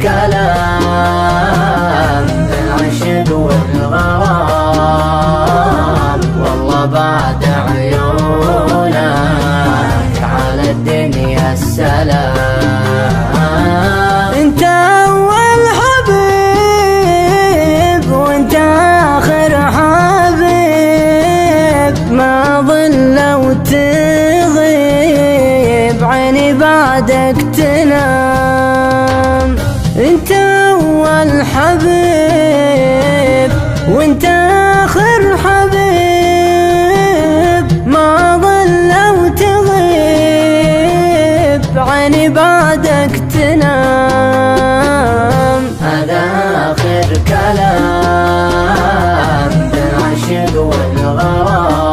كلام بالعشق والغرام، والله بعد عيونك على الدنيا السلام. انت اول حبيب وانت اخر حبيب، ما ظل وتغيب عيني بعدك تنام. انت اول حبيب وانت اخر حبيب، ما ظل وتغيب عيني بعدك تنام. هذا آخر كلام بالعشق والغرام،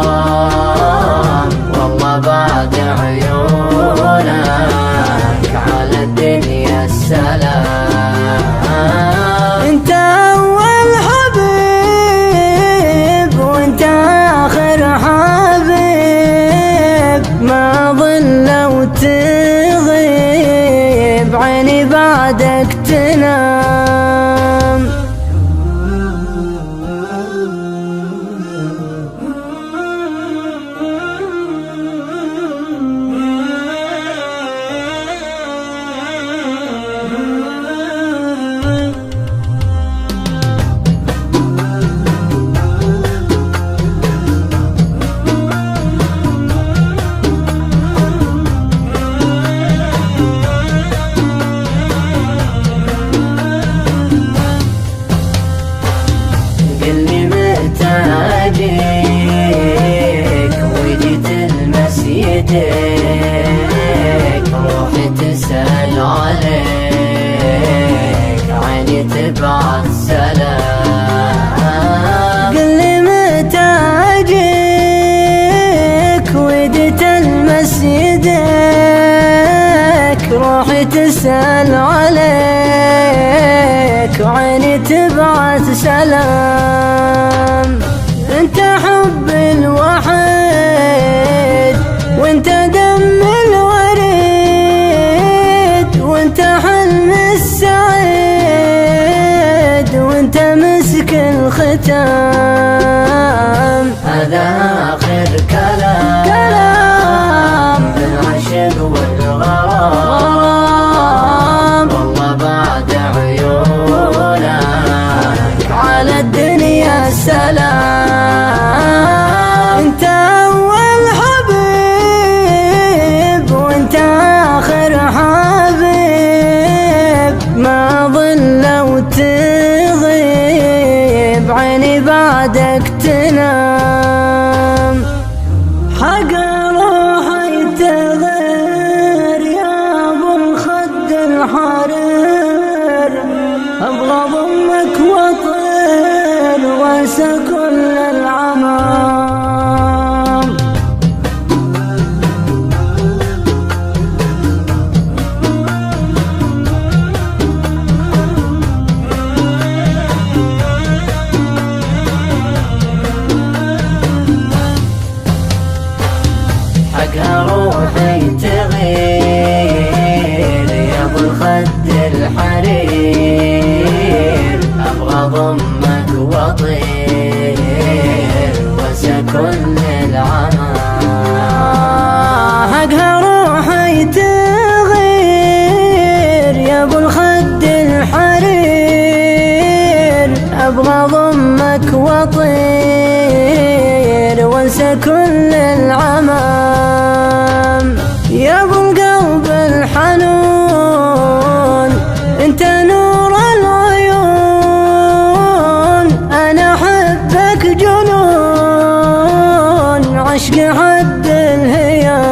والله بعد عيونك على الدنيا السلام. انت اول حبيب وانت اخر حبيب، ما ظل وتغيب عيني بعدك تنام. قلني متى اجيك وجيت المس يديك، روحي تسأل عليك عيني تبعث سلام. قلي متى اجيك وجيت المس يديك، روحي تسأل عليك وعيني تبعث سلام. انت حب الوحيد وانت دم الوريد، وانت حلم السعيد وانت مسك الختام. هذا آخر كلام بالعشق والغرام، والله بعد عيونك على الدنيا السلام. انت اول حبيب وانت اخر حبيب، ما ظل وتغيب عيني بعدك تنام. حق روحي تغير يا ابو الخد الحرير، ابغى ضمك واطير وانسى كل العمام. حق روحي تغير يا ابو الخد الحرير، ابغى ضمك واطير وانسى كل العمام. حقها روحي تغير يا ابو الخد الحرير، ابغى ضمك واطير وانسى كل العمام. يا ابو القلب الحنون انت نور العيون، انا احبك جنون عشق حد الهيام.